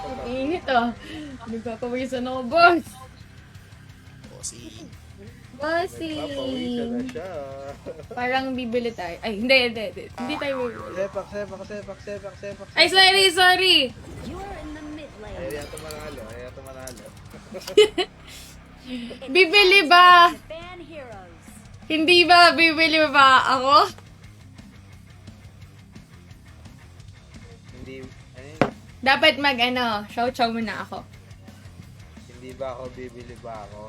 Ang init ah. Nagpapawisan ako, boss. Bossing. Papawisan na Bossy. siya. Parang bibili tayo. Ay, hindi. Hindi tayo bibili. Sepak. Ay, sorry. You are in the mid lane. Ayaw yata manalo. Bibili ba? Ban heroes. Hindi ba bibili ba ako? Hindi, Dapat chow muna ako. hindi ba ako bibili ba ako?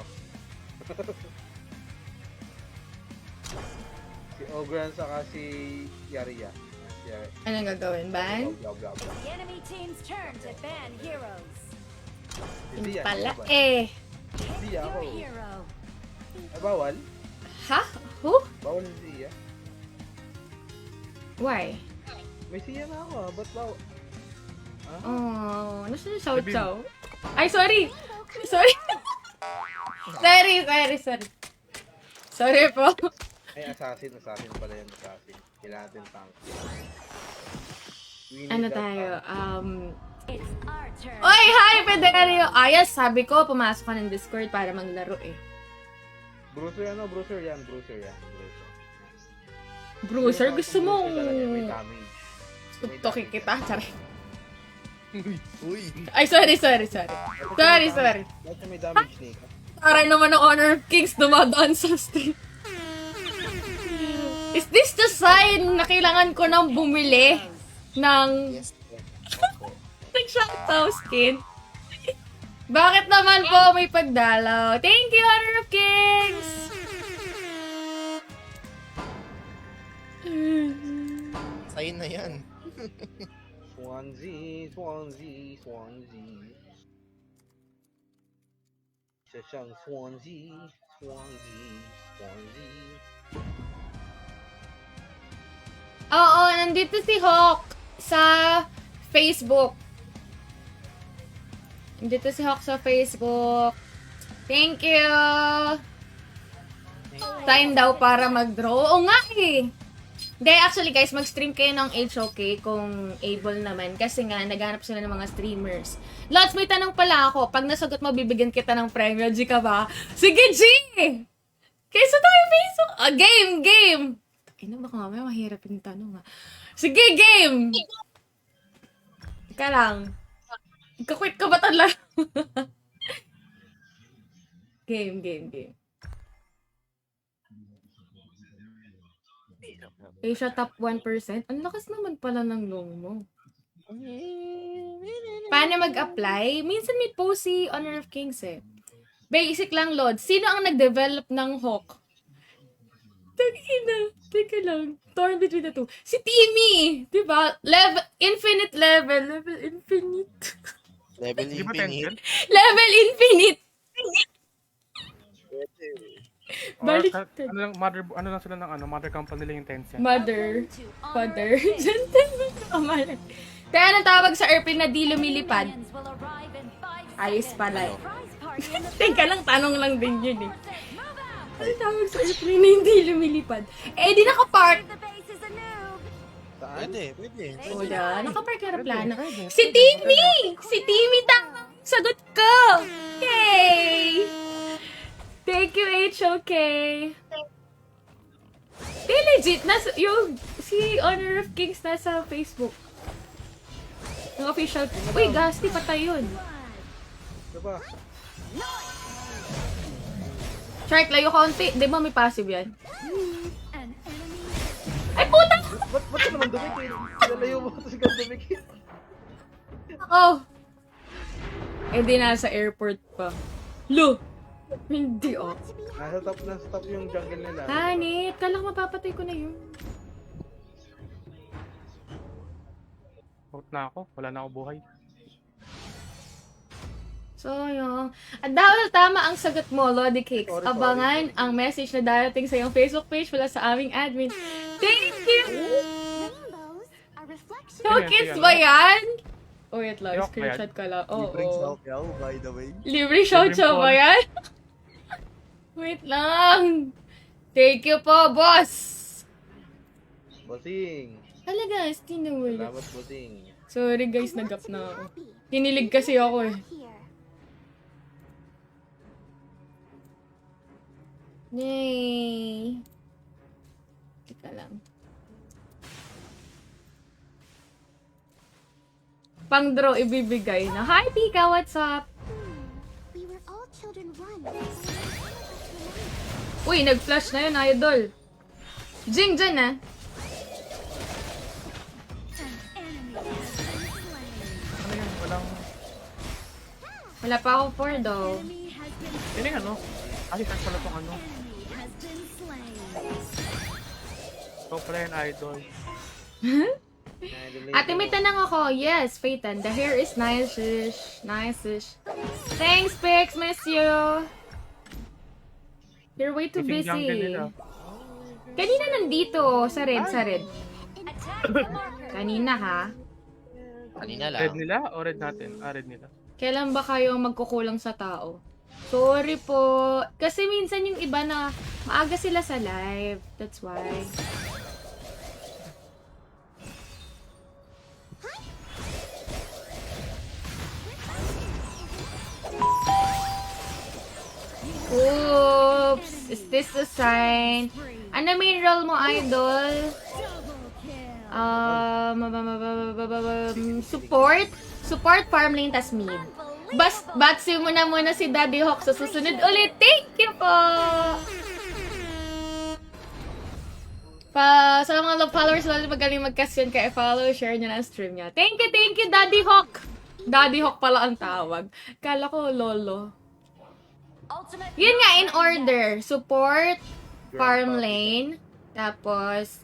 Si Ogran saka si Yaria. Anong gagawin, ban? Blah. The enemy team's turn to ban heroes. Hindi yan. Pala Hindi ba? eh. Hindi Your ako. hero. Ay, bawal? Ha? Who? Bawal si Zia. Why? May Zia na ako ah. Ba't bawal? Ah? Oh, nasa yung chow. Ay, sorry. Sorry po. Ay, assassin pala yan, assassin. Kailangan natin tank. We need Ano that tayo? tank. It's our turn. Oy, hi, Pederio! Ayos, sabi ko, pumasok ka ng Discord para maglaro eh. Bruiser yan. Bruiser, gusto mong... May damage. Tuktokin kita, tsari. Uy. Ay, sorry. Bakit may damage, Nika? Aray naman ng Honor of Kings dumadaan sa stream. Is this the sign na kailangan ko nang bumili ng Yes. shoutout skin? Bakit naman po may pagdalaw? Thank you, Honor of Kings! Sign na yan. Swansea. Siya siyang Swansea. Oo, nandito si Hawk sa Facebook. Thank you! Time daw para mag-draw. Oo nga eh! Hindi, actually guys, mag-stream kayo ng HOK kung able naman. Kasi nga, naghanap sila ng mga streamers. Lots, may tanong pala ako. Pag nasagot mo, bibigyan kita ng premyo. G ka ba? Sige, G! Kaysa tayo, Facebook! Game! Ay na, baka mamaya mahirap yung tanong ha. Sige, game! Teka lang. Ika-quit ka ba talaga? Game. Asia top 1%? Ang lakas naman pala ng long mo. Paano mag-apply? Minsan may post si Honor of Kings eh. Basic lang, Lord. Sino ang nag-develop ng Hawk? Teka lang. Torn between the two. Si Timmy! Diba? Infinite. Level Di ba infinite. 10? Level infinite! Balik. Ano lang sila ng mother company nila yung Tencent. Mother. To Father. Gentleman. Kamalan. Kaya anong tawag sa airplane na di lumilipad? Minions will arrive in 5 Ayos seconds. pala eh. Surprise party in the Teka lang, tanong lang din yun eh. move out. Anong tawag sa airplane na hindi lumilipad? Eh, di nakapark. The base is a noob. Saan? Pwede. Wala, nakapark ka na plano. Si Timmy! Si Timmy sagot ko! Yay! Thank you, HOK. Di legit, si Honor of Kings nasa Facebook. Yung official. Uy, Gasti, patay yun. Diba? Shark, layo kaunti. Di ba may passive yan? An enemy. Ay, puta! Ba't ka naman dumikit? Lalayo mo tapos ikaw dumikit. Oh! Eh, di nasa airport pa. Lo! Hindi, oh. Nasa top yung jungle nila. Hanip, kala ko mapapatay ko na yun. Out na ako. Wala na ako buhay. So, yun. At dahil tama ang sagot mo, Lodi Cakes, Sorry. abangan ang message na darating sa iyong Facebook page mula sa aming admin. Thank you! Rainbows are reflections. So, kids ba yan? Oh, wait lang. Yok ba yan? Screenshot ka lang. Oo. Libreng saukyaw, by the way. Libre shout-out ba yan? Wait lang. Thank you po, boss. Bossing. Talaga, stinawal. Salamat, bossing. Sorry guys, nagap na ako. Kinilig kasi ako eh. Here. Yay! Teka lang. Pang draw ibibigay na. Hi Pika, what's up? We were all children once. Uy, nag-flash na yun, idol. Jing dyan ah. Ano yun? Walang... Wala pa ako 4 daw. Yun yung ano? Ay, saan pala tong ano? So pala yung idol. Ate, may tanong ako. Yes, Phaeton. The hair is nice-ish. Nice-ish. Thanks, Pix. Miss you. You're way too Missing jungle busy. nila. Kanina nandito. Sa red, sa red. Kanina ha. Kanina Red lang. nila o red natin? Ah, red nila. Kailan ba kayo magkukulang sa tao? Sorry po. Kasi minsan yung iba na maaga sila sa live. That's why. Oops! Is this a sign? Ano main role mo, idol? Support? Support, farm lane, tas mid. Batsi mo na muna si Daddy Hawk sa susunod ulit. Thank you po! Sa mga love followers, lalo magaling mag-question kaya follow, share nyo na ang stream niya. Thank you, Daddy Hawk! Daddy Hawk pala ang tawag. Kala ko, lolo. Yun nga, in order. Support, farm lane, tapos,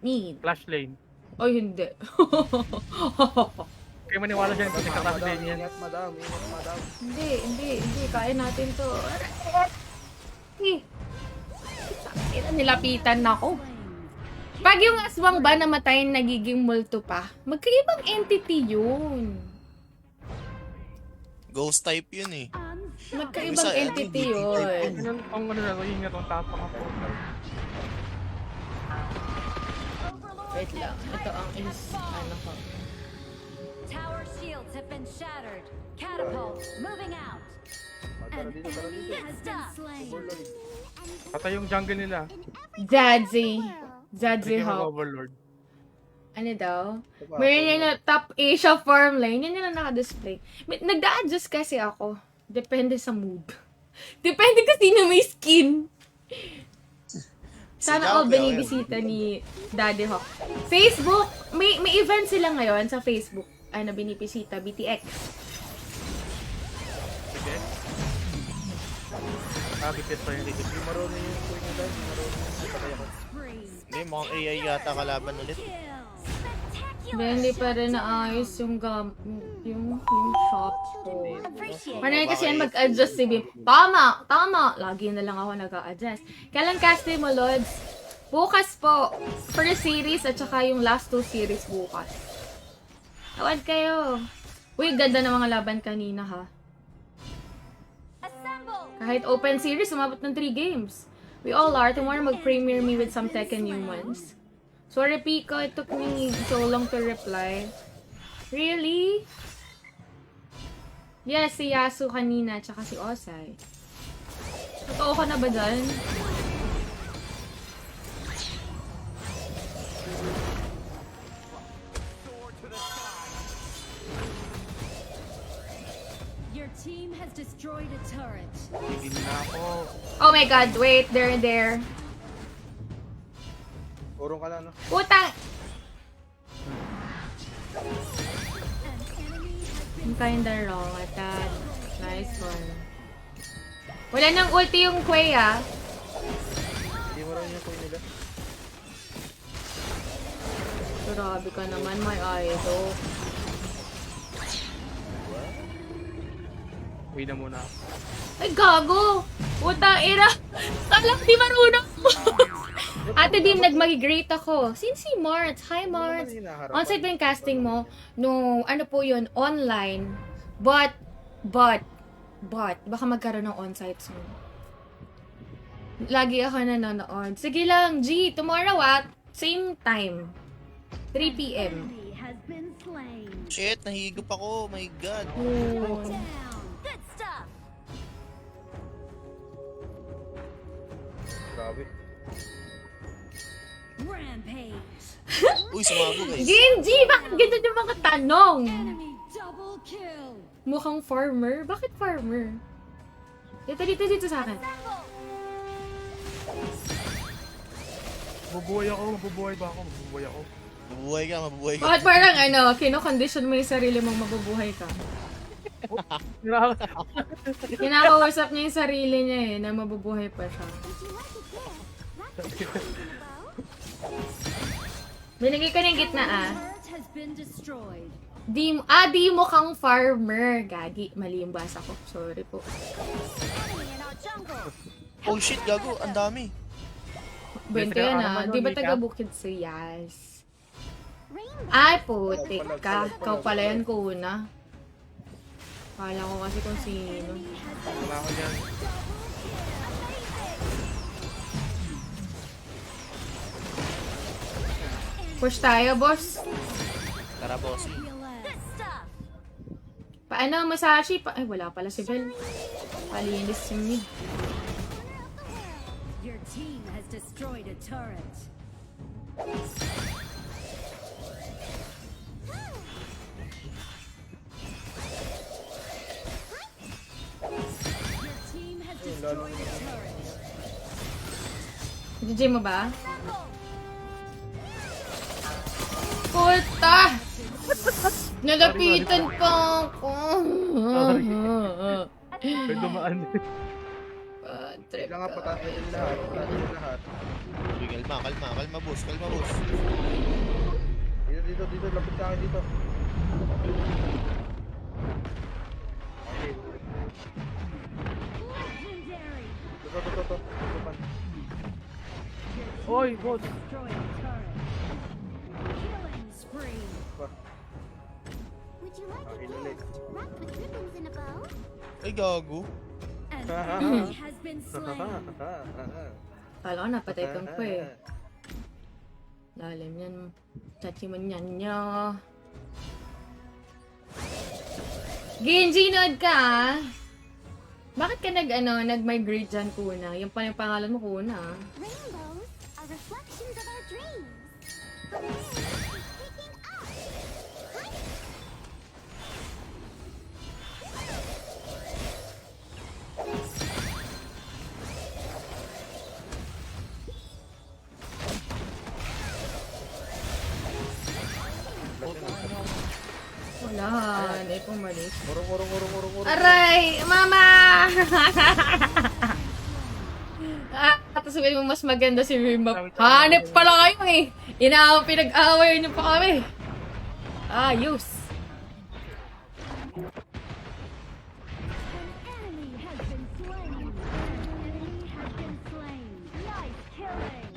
mid. Flash lane. Oh, hindi. Kaya maniwala dyan kasi kakas lane yan. Ingat, madam. Ingat, madam. Hindi. Kaya natin to. Nilapitan na ako. Pag yung aswang ba namatay nagiging multo pa, magkaibang entity yun. Ghost type yun eh. Magkaibang Isa, entity yun. Ang ano na, yun nga itong tapang ako. Wait lang. Ito ang ano ko. Tower shields have been shattered. Catapult moving out. Tara dito, tara dito. Has been slain. Overlord. Patay yung jungle nila. Jadzi Hindi Hawk. overlord. Ano daw? Meron yun na top Asia farm lane. Yun yung naka-display. Nagda-adjust kasi ako. Depende sa mood. Depende kasi na may skin. Sana all binibisita ni Daddy Hawk. Facebook, may event sila ngayon sa Facebook. Ano, binibisita, BTX. Sige. Nakabikit pa yung ligid. Hindi marunong yung queen nila. Hindi marunong yung patay ako. Hindi, mukhang AI yata kalaban ulit. Hindi pa rin naayos yung shop ko. Panay kasi yan mag-adjust si Bim. Tama! Lagi na lang ako nag-a-adjust. Kailan casting mo, Lods? Bukas po. First series at saka yung last 2 series bukas. Tawad kayo. Uy, ganda ng mga laban kanina ha. Kahit open series, umabot ng 3 games. We all are. Tomorrow mag-premiere me with some Tekken new ones. Sorry, Pico. It took me so long to reply. Really? Yes, si Yasu kanina, tsaka si Osai. Totoo ka na ba dyan? Your team has destroyed a turret. Hindi na ako. Oh my god, wait. There. Urong ka lang, no? Putang! I'm kinda wrong at that. Nice one. Wala nang ulti yung Quay ah. Hindi marunong yung queen nila. Grabe ka naman, my idol. Uwi na muna ako. Ay, gago! Putang ina! Kala ko di marunong mo! Ate Dim, nag-migrate ako. Since si Marts. Hi, Marts. On-site ba yung casting mo? No, ano po yun? Online. But, baka magkaroon ng on-site soon. Lagi ako nanonood. Sige lang, G. Tomorrow at same time. 3 p.m. slain. Shit, nahigop ako. My God. Oh. Down. Good stuff. Grabe. Rampage. Uy, sumago guys. Genji! Bakit ganyan yung mga tanong? Enemy double kill. Mukhang farmer? Bakit farmer? Dito sa akin. Mabubuhay ako, mabubuhay ba ako? Mabubuhay ako. Mabubuhay ka, mabubuhay ka. Bakit parang kino-condition mo yung sarili mong mabubuhay ka? Kinakausap niya yung sarili niya na mabubuhay pa siya. Binigay ka ng gitna Turret has been destroyed. Di mo kang farmer. Gagi, mali yung basa ko. Sorry po. Enemy in our jungle. Oh shit, gago. Ang dami. Bento May yan taga-arman Di ba nun, taga-bukid si Yas? Ay, putik ka. Ikaw pala yan kuna. Kala ko kasi kung sino. Wala ko dyan. Push tayo, boss. Tara, bossy. Good stuff. Paano, Masashi? Ay, wala pala si Bell. Palinis si mid. Your team has destroyed a turret. Your team has destroyed a turret. GG mo ba? Puta! Nalapitan pa ako. May dumaan din. Trip Kailangan ka. patasin yung lahat. Patasin yung lahat. Uy, kalma, boss. Kalma, boss. Dito. Lapit sa akin dito. Okay. Legendary. Ito. Oy, boss. Destroyed a turret. Killing spree. Would you like a Okay, ulit. gift wrapped with ribbons and a bow? Ay, gago. An enemy has been slain. Kala ko napatay kang ko eh. Lalim yan. Chachiman yan nyo. Genji, nood ka ah. Bakit ka nag-migrate dyan kuna? Yung pa yung pangalan mo kuna. Rainbows are reflections of our dreams. Picking up. Wala, hindi pumalis. Urong. Aray! Mama! Tapos sabihin mo mas maganda si Rimba. Hanip pala kayo eh! Pinag-away niyo pa kami. Ayos! Enemy has been slain. Enemy has been slain. Nice killing.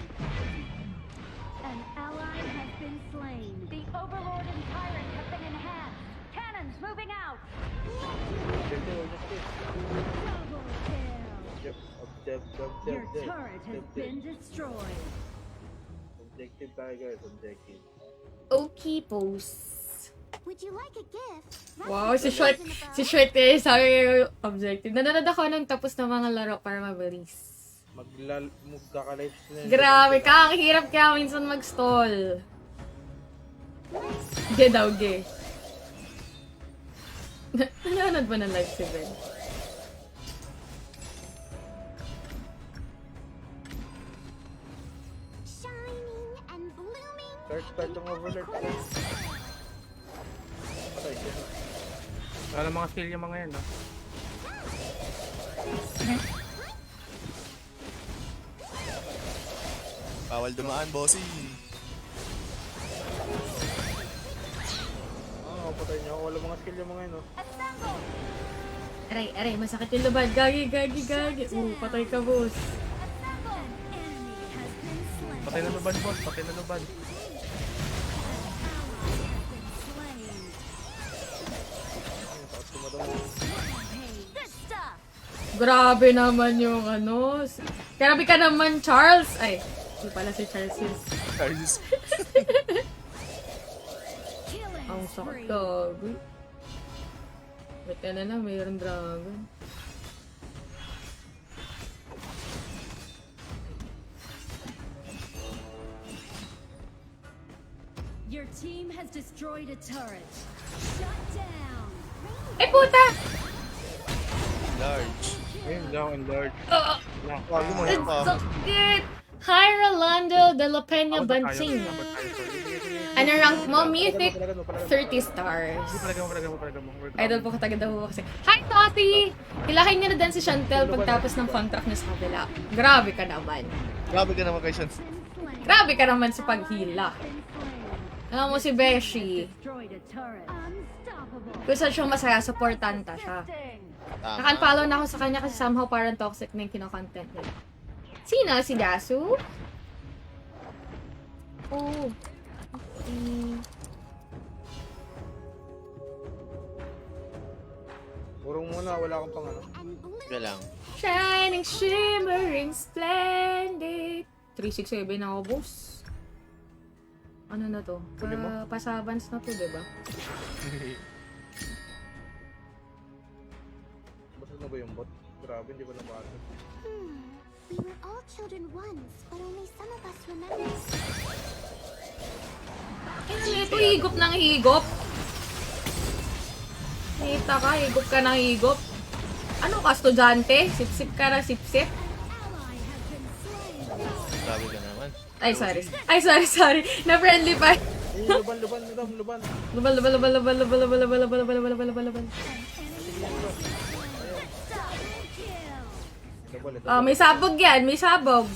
An ally has been slain. The Overlord and Tyrant have been enhanced. Cannons moving out. Double kill. Your turret has been destroyed. Objective tayo guys, objective. Okay, post. Would you like a gift? wrapped Wow, with si Short ribbons and a bow? si Short eh, sabi ko objective. Nanonood ako nung tapos ng mga laro para mabilis. Magkaka-lives na yun. Grabe ka, ang hirap kaya minsan mag-stall. Ge daw, ge. Nanonood ba ng live si Ben? Shining and blooming. Start yung overlord. Patay siya. Wala mga skill yung mga yan, no? Bawal dumaan, bossy. Patay niya ako. Wala mga skill yung mga yun, no? Aray, masakit yung lubad. Gagi. Patay ka, boss. An enemy has been slain. Patay na luban, boss. Patay na luban. Slain. Tapos tumadong. Good stuff. Grabe naman yung Grabe ka naman, Charles. Ay, hindi pala si Charles yun. Charles. Killing Ang sakit gabi. Ba't na lang, mayroong dragon. Your team has destroyed a turret. Shut down. Eh, puta! Large. Ayun lang, ang large. Gago mo yan pa. Sakit! Hi, Rolando de la Peña Banting. Ano rank mo? Mythic 30 stars. Palaga mo. Idol po kataga daw kasi. Hi, Tati! Ilahin niya na din si Chantel pagtapos ng contract niya sa kabila. Grabe ka naman. Grabe ka naman kay Sean. Grabe ka naman sa paghila. Alam mo si Beshi. Destroyed a turret. Unstoppable. Kung saan siya masaya, supportanta siya. Tama. Naka-follow na ako sa kanya kasi somehow parang toxic na yung kinokontent niya. Sino? Si Dasu? Oh. Okay. Purong muna, wala akong pang ano. And bloom. Ka lang. Shining, shimmering, splendid. 367 na ako, boss. Ano na to? Pasabans na to, diba? Basta na ba yung bot? Grabe, hindi ko na maano. We were all children once, but only some of us remember. Ano ito? Higop ng higop? Kita ka, higop ka ng higop. Ano ka, estudyante? Sip-sip ka na sip-sip? Grabe ka naman. Ay, sorry. Ay, sorry. Na-friendly pa. Luban. Lubal. Oh, may sabog yan. May sabog.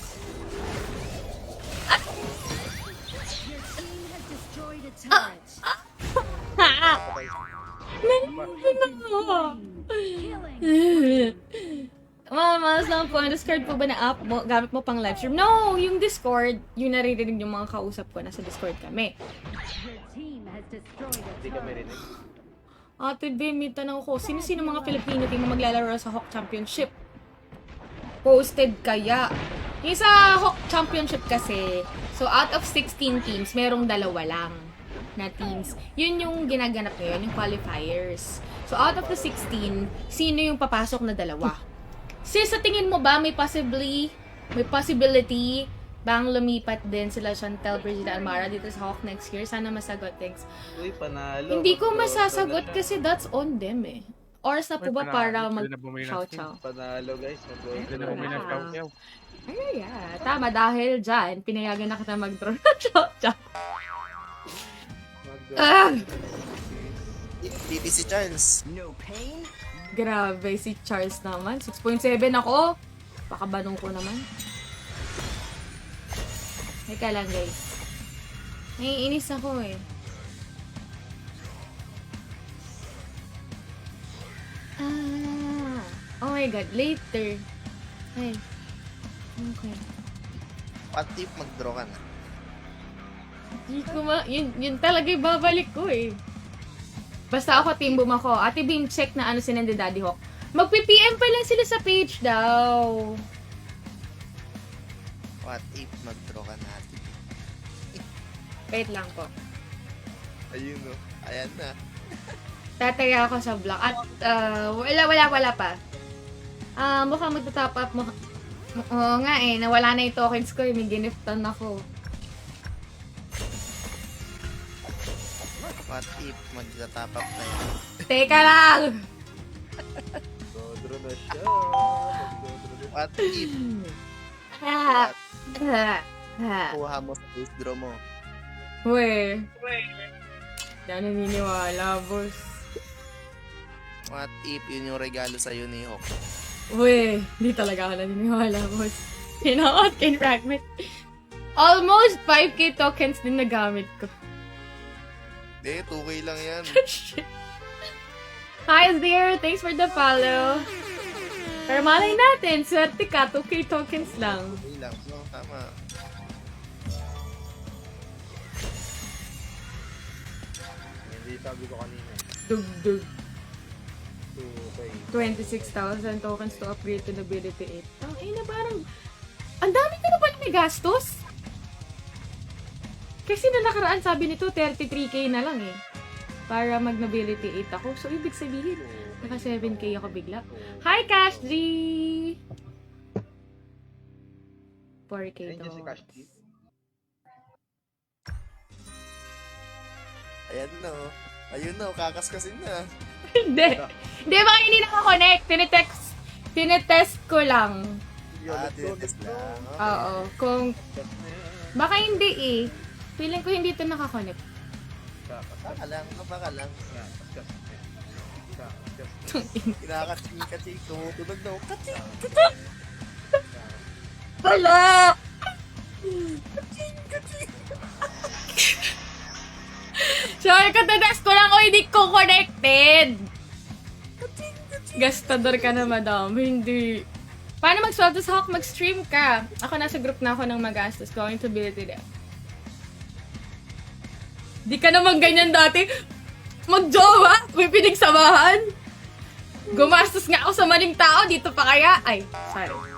Team has destroyed a turret. Malas lang po. Ang Discord po ba na app mo? Gamit mo pang livestream? No! Yung Discord, yung naririnig yung mga kausap ko. Nasa Discord kami. Your team has destroyed a Hindi kami turret. rinig. Ate B, may tanong ko. Sino-sino mga Filipino team na maglalaro sa Hawk Championship? Posted kaya? Yung sa Hawk Championship kasi, so out of 16 teams, merong 2 lang na teams. Yun yung ginaganap ngayon, yung qualifiers. So out of the 16, sino yung papasok na 2? Sis, sa tingin mo ba may possibility bang lumipat din sila Chantel, Brigida, Almara dito sa Hawk next year? Sana masagot, thanks. Uy, panalo. Hindi ko masasagot kasi that's on them eh. Oras na po ba para mag chow-chow? Panalo guys, mag-go. Hindi na kami ng chow-chow. Ay, yeah. Tama, dahil dyan, pinayagan na kita mag-draw ng chow-chow. Mag-go. Ah! Titi si Charles. Grabe, si Charles naman. 6.7 ako. Pakabanong ko naman. Teka lang, guys. Naiinis ako eh. Oh my god, later. Ay. Okay. What if mag-draw ka na? Hindi ko yun talaga yung babalik ko eh. Basta ako, team boom ako. Ate Beam, check na ano sinende Daddy Hawk. Magpi-PM pa lang sila sa page daw. What if mag-draw ka na? Wait lang po. Ayun o. Ayan na. Tataya ako sa block. At wala pa. Mukhang magta-top up mo. Oo nga eh, nawala na yung tokens ko. May giniftan ako. What if magta-top up na yun? Teka lang! Dodro na siya. What if kuha mo sa base draw mo? Uwe. Hindi ako naniniwala, boss. What if yun yung regalo sa'yo ni Hawk? Uwe, hindi talaga ako naniniwala, boss. Pinaot kay Fragment. Almost 5k tokens din nagamit ko. Hindi, 2k lang yan. Shit. Hi there! Thanks for the follow. Pero malay natin, swerte ka, 2k tokens lang. 2k lang. No, tama. Hindi sabi ko kanina. Dugdug. 2K. 26,000 tokens to upgrade to nobility 8. Ang ina, parang... Ang dami ko na pala may gastos. Kasi na nakaraan, sabi nito, 33k na lang eh. para mag-nobility 8 ako. So, ibig sabihin, naka 7K ako bigla. Hi, Cash G! 4K Ayun to. yung si Cash G. Ayan no. Ayun no, kakaskasin na. Hindi. Hindi, baka hindi nakakonect. Tinetest ko lang. Tinetest lang. Okay. Oo. Kung, baka hindi eh. Feeling ko hindi ito nakakonect. Baka lang, baka lang. Kinakatsing-katsing, tumutunog no. Katsing! Wala! Sorry, katatest ko lang o hindi ko connected. Gastador ka na, madam. Hindi. Paano mag-sweldo sa Hawk? Mag-stream ka. Ako nasa group na ako ng magastos. Going to build it up. Di ka naman ganyan dati. Mag-jowa? May pinagsamahan? Gumastos nga ako sa maling tao. Dito pa kaya? Ay, sorry.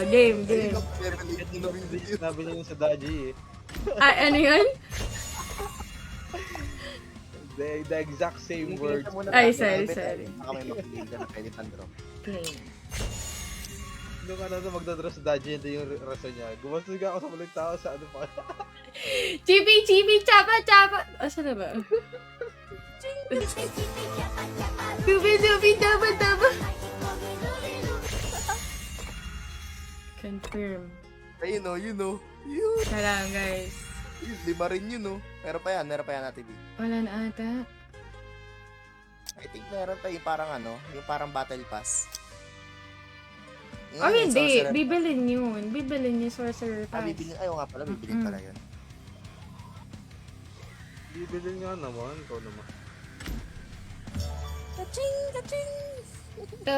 Game. Sabi niya yun sa Daji eh. Ay, ano yun? The exact same words. Ay, sorry. Baka may makinig ka na pwede pan-drop. Game. Nung ano na magdadra sa Daji, hindi yung rason niya. Gumastos nga ako sa maling tao sa ano pa. Chibi, chapa. Asa na ba? Dubi, daba. Confirm. Ayun no, yun no. Kailangan, guys. Yun, 5 rin yun no. Meron pa yan natin, B. Wala na ata. I think meron pa yung parang ano, yung parang battle pass. Yung Oh, ano, yung hindi. sorcerer. Bibilin yun. Bibilin yung Sorcerer Pass. Bibilin, ayaw nga pala, bibilin pala yun. Bibilin nga naman, ikaw naman. So,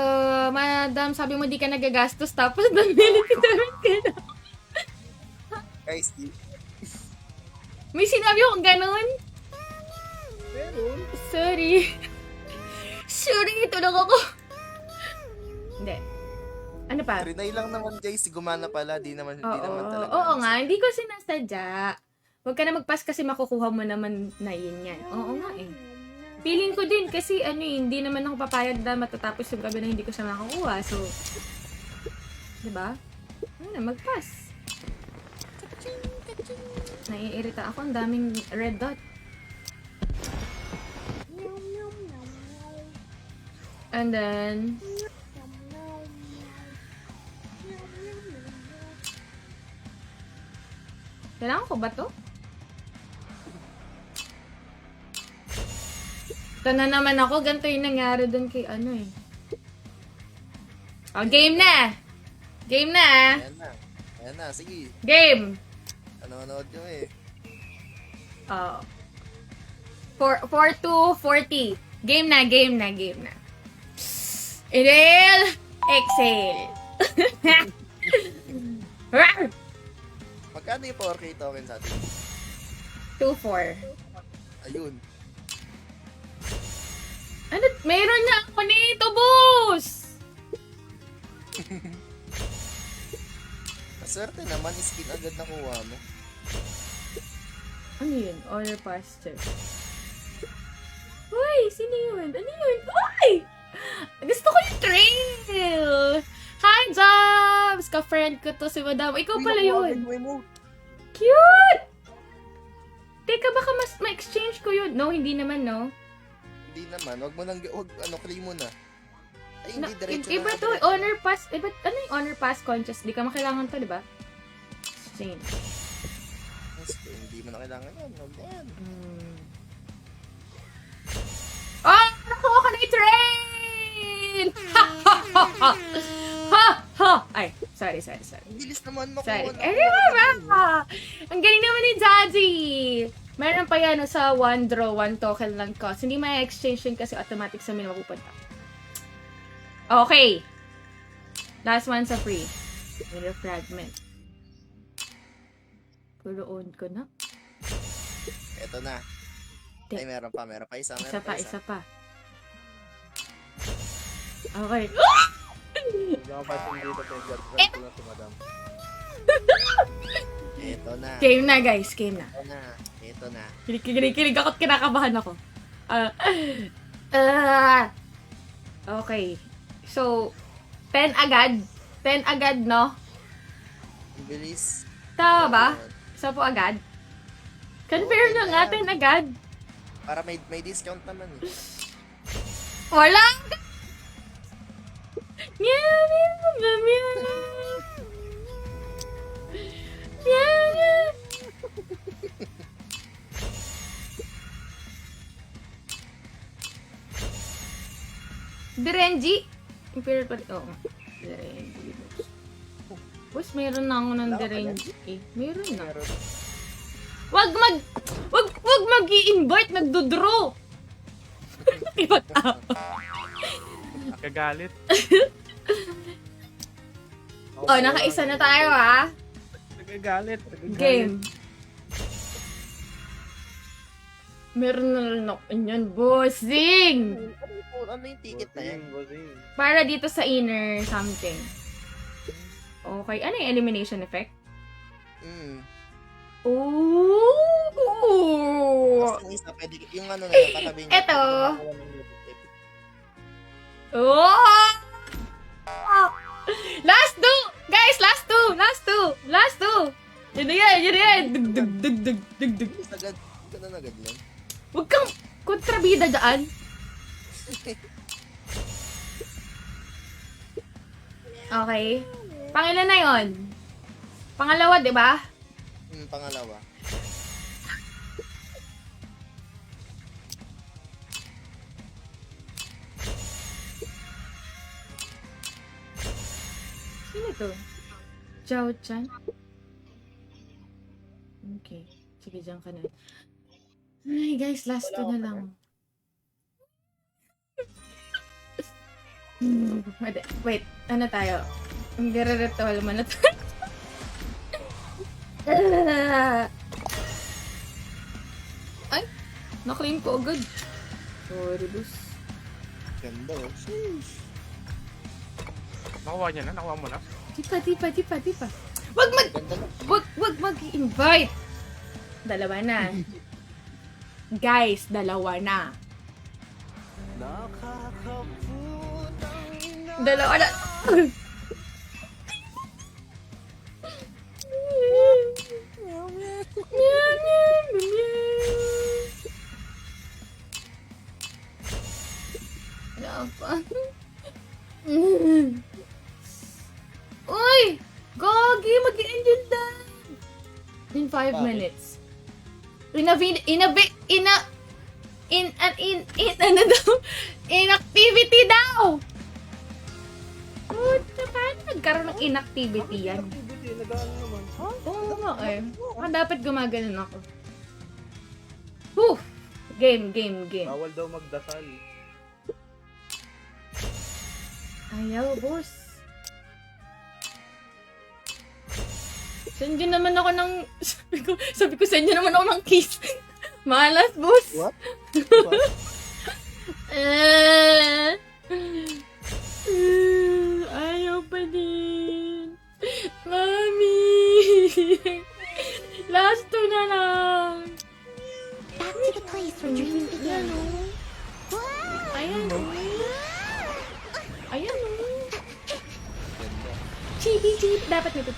madam, sabi mo di ka nagagastos tapos nability namin ka na. Guys, May sinabi akong ganun? Sorry. Tulog ako. Hindi. Ano pa? trinay lang naman guys, gumana pala, di naman talaga. Oo nga, hindi ko sinasadya. Huwag ka na mag-pass kasi makukuha mo naman na yun yan. Oo nga eh. Feeling ko din kasi hindi naman ako papayag na matatapos yung gabi na hindi ko siya makukuha. So, diba? Mag-pass. Naiirita ako. Ang daming red dot. And then, kailangan ko ba to? Ito na naman ako. Ganito yung nangyari dun kay eh. Oh, game na! Game na! Ayan na, sige. Game! Nanonood nyo eh. 4-2-40. Game na. Inhale! Exhale! Magkano yung 4K token sa atin? 2-4. Ayun. Ano? Meron na ako nito, boss! Maswerte naman, skin agad nakuha mo. Ano yun? Honor Pasture. Uy! Sino yun? Ano yun? Uy! Gusto ko yung trail! Hi, Jobs! Ka-friend ko to si Madam. Ikaw pala yun. Cute! Teka, baka ma-exchange ko yun. No, hindi naman, no? Hindi naman, wag claim mo na. Ay, hindi diretso Iba na. to, honor pass. Ano yung honor pass contest? Di ka makailangan to, di ba? Same. Hindi mo na kailangan yan. Huwag na yan. Oh! Nakuha ka na yung train! Ha! Ha! Ha! Ha! Ha! Ha! Ay, sorry. Ang bilis naman makuha Sorry. na. Ang galing naman ni Daddy! Meron pa yan sa one draw, one token lang cost. Hindi may exchange yun kasi automatic sa minimum mapupunta. Okay. Last one sa free. Little fragment. Puro own ko na. Eto na. Ay, meron pa. Isa pa. Okay. Hindi ako pa dito kay God. Friend ko lang si Madam. Ito na. Game na, guys. Game na. Ito na. Ito na. Kilig ako at kinakabahan ako. Okay. So, 10 agad. 10 agad, no? Ang bilis. Tama ba? 10 agad? Confirm na nga, 10 agad. Para may discount naman eh. Wala! Meow, meow, meow, meow. Meow, meow. Direnji? Imperial pa rin. Oo. Direnji. Boss, meron na ako ng Wala ka pa Direnji. Eh, meron na. Meron. Wag mag-i-invite, nagdo-draw. Iba tao. Kagalit. Oh, nakaisa na tayo, ha? Nagagalit. Game. Meron na rin ako yan, bossing! Ano yung ticket na yan? Bossing. Para dito sa inner something. Okay, ano yung elimination effect? Ooh! Tapos yung isa, pwede, yung ano na yun, katabi niya. Eto. Pwede mo yung Oh! Last two! Guys, last two! Last two! Last two! Yun na yan! Yun na yan! Dug, dug, dug, dug, dug, dug. agad. Ganun agad lang. Huwag kang kontrabida dyan. Okay. Pangilan na yon? Pangalawa, di ba? Pangalawa. Sino to? Zhao Chan? Okay. Sige, dyan ka na. Ay, guys, last two na lang. Wait, ano tayo? Ang gara-ritual man na tayo. Ay, na-claim ko agad. Sorry, boss. Ganda oh. Sheesh. Nakuha niya na? Nakuha mo na? Di pa. Wag mag-invite. Dalawa na. Guys, dalawa na. Dalawa na. Apa? Uy! Gogi! Mag-i-end yun dan! In 5 minutes. Inactivity daw! Puta, paano nagkaroon ng inactivity yan? Activity, nagaan naman. Oo nga eh. Baka dapat gumaganon ako. Whew! Game. Bawal daw magdasal. Ayaw, boss. Send nyo naman ako ng... Sabi ko, send nyo naman ako ng kiss. Malas, boss. What? Ayaw pa din. Mami. Last two na lang. Back to the place where dreams begin. Ayan o. Ayan o. Chibi. Dapat nito.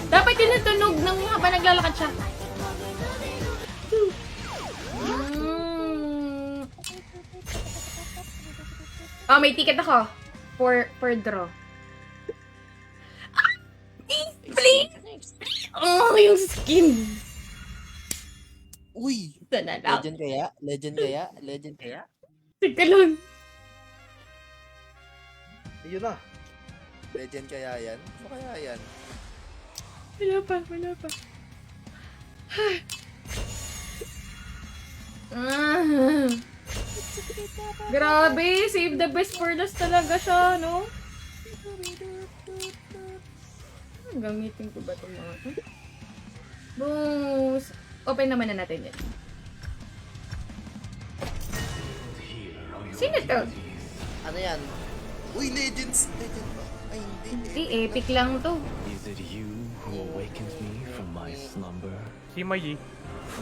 Dapat yun natunog nang habang naglalakad siya. Oh, may ticket ako. For draw. Please! Oh, yung skin! Uy! Ito na lang. Legend kaya? Teka lang. Ayun na. Legend kaya yan? Ano kaya yan? Wala pa. Ah. Grabe, save the best for last talaga siya, no? Gamitin ko ba itong mga ito? Boom! Open naman na natin yan. Sino to? Ano yan? Uy, Legends! Legend ba? Ay, Ay, hindi. Hindi, epic lang to. Is it you who awakens me from my slumber? Si Mayi.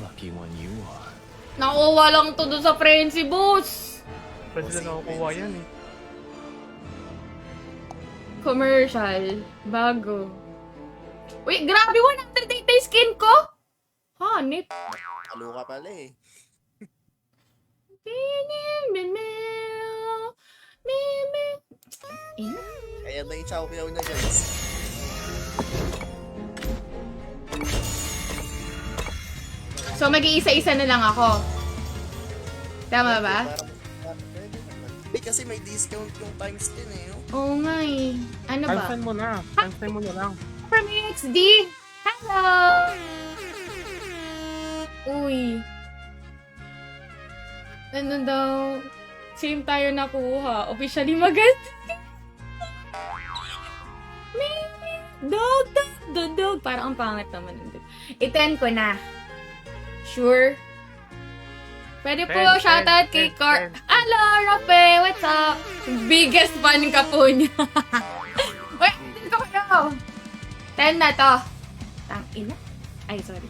Lucky one you are. Nakuha lang to dun sa frenzy, boss. Pwede na nakukuha yan eh. Commercial. Bago. Uy, grabe, 180 skin ko? Hanip. Halo ka pala eh. Ina. Kaya ba yung chow na guys? So, mag-iisa-isa na lang ako. Tama ba? Pwede naman. Eh, kasi may discount yung times din eh. Oh. Oo nga eh. Ano ba? Cancel mo na. Cancel mo na lang. From XD. Hello! Uy. Ano daw? Same tayo nakuha. Officially maganda. Dog. Parang ang pangit naman. I-10 ko na. Sure? Pwede po, 10, shoutout 10, kay 10, Car... Hello, Rafe! What's up? Biggest fan ka po niya. Wait, 10 ko kayo. 10 na to. Tangina. Ay, sorry.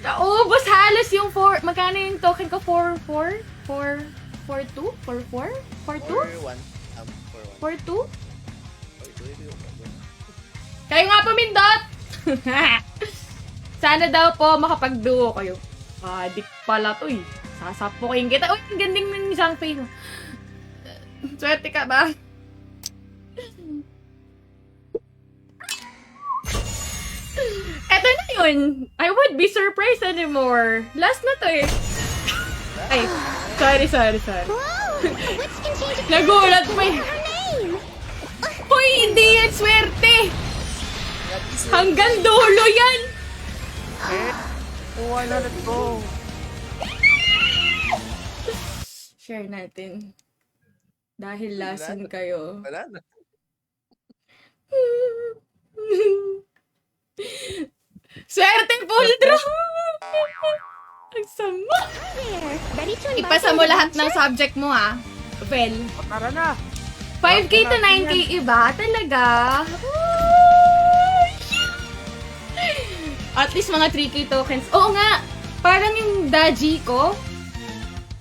Naubos halos yung 4. Magkano yung token ko? 4-4? 4-2? 4-4? 4-2? 4-1. 4-2? Kayo nga pumindot! Sana daw po makapag-duo kayo. Adik pala to eh. Sasapukin kita. Uy, ang ganding ng isang face. Swerte ka ba? Eto na yun. I would be surprised anymore. Last na to eh. Ay, sorry. Whoa! Witch can change it Nagulat pa eh. her name! Uy, hindi yan swerte. Hanggang dulo yan. Kuha na, let's go. Share natin. Dahil lason kayo. Wala na. Swerte full draw! Ang sama. There! Ready to embark Ipasa on mo an lahat ng adventure? subject mo ha. Well, O, tara na. 5K to 9K iba talaga. At least mga 3K tokens. Oo nga, parang yung Daji ko,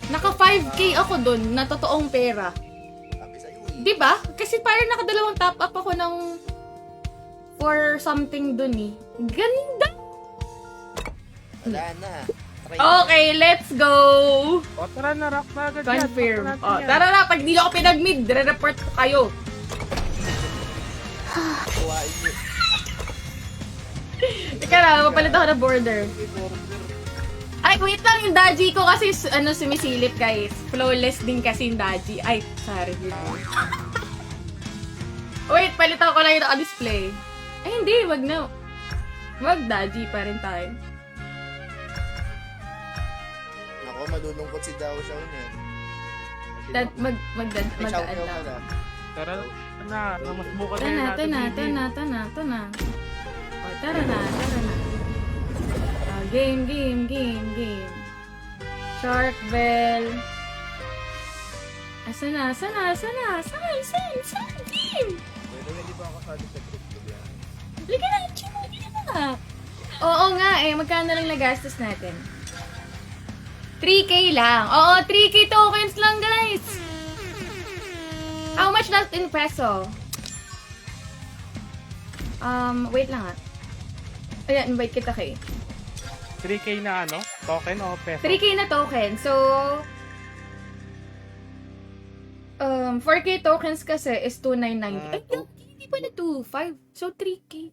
naka 5K ako dun na totoong pera. Sabi sa'yo eh. Di ba? Kasi parang nakadalawang top up ako ng for something dun eh. Ganda! Wala na. Try Okay, let's go! O, tara na, rock na agad yan. Confirm. Rock natin Oh, yan. tara na, pag di ako pinag-mid, re-report ko kayo. Kuhain nyo. Teka na, mapalit ako ng border. Ay, wait lang, yung Daji ko kasi sumisilip guys. Flawless din kasi yung Daji. Ay, sorry. Wait, palitan ko lang yung naka-display. Ay, hindi, wag na. Wag, Daji pa rin tayo. Ako, malulungkot si Dao Shaw niya. Magaan May chow lang. pala. Tara na, namasbukan na Ito yun na. O, tara na. Game. Shark Bell. Asa na? Saan? Game! Pwede hindi pa ako kasali sa group ko yan. Liga na. Oo nga eh, magkano lang nagastos natin? 3K lang. Oo, 3K tokens lang guys. How much left in peso? Wait lang ah. Ayan, invite kita kay. 3K na ano? Token o peso? 3K na token. So, 4K tokens kasi is 2,990. Ay, hindi pala 2,500. So, 3K.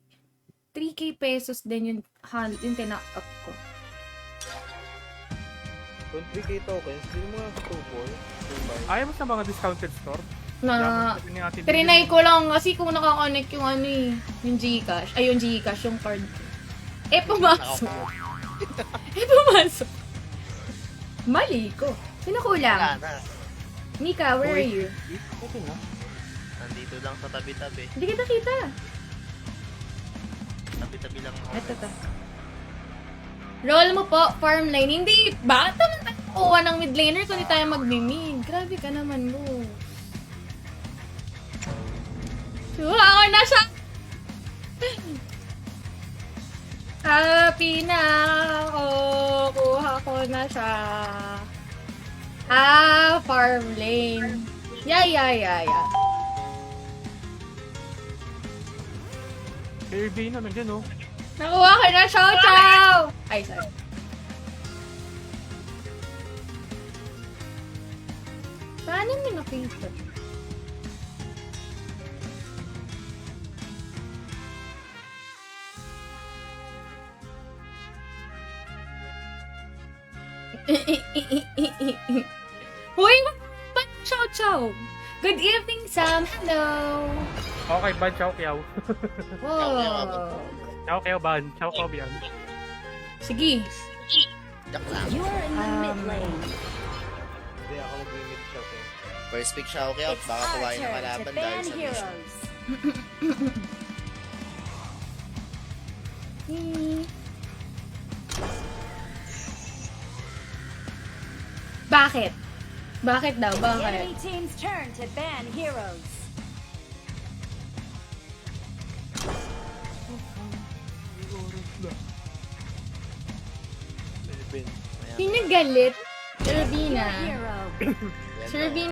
3K pesos din yung tina-up ko. Kung 3K tokens, hindi mo nga sa 2-4. Ayaw mo sa mga discounted store? Na, Dapat ni Ate Bibi. trinay ko lang kasi kung nakakonnect yung ano eh, yung Gcash. Ay, yung Gcash, yung card. Pumasok. Mali ko. Sino Wala kulang? na. Mika, where are you? Okay na. Nandito lang sa tabi-tabi. Hindi kita kita. Tabi-tabi lang ako. Ito. Roll mo po, farm lane. Hindi, bakit naman tayo kuha ng mid laner kung hindi tayo mag-mid? Grabe ka naman, mo. Kuha ko na siya! Happy na ako. Kuha ko na siya. Farm lane. Yeah. Kirby na, nandiyan oh. Nakuha ko na, Chow Chow! Ay, sorry. Paano mo nakita? Hoy, ba't Chow Chow? Good evening, Sam. Hello. Okay, ban, chow kiyaw. Wow. Chow kiyaw ban, chow kiyaw yan. Sige. Joke lang. You're in the mid lane. Hindi, ako mag-limit siya. Okay. First pick siya, okay out. It's Baka our kumain ng turn to kalaban dahil ban sa mission. heroes. Bakit? Bakit daw? The Bakit? enemy team's turn to ban heroes. Philippines. Ayan. Sino galit? Your Turbina. hero. Yan Turbina.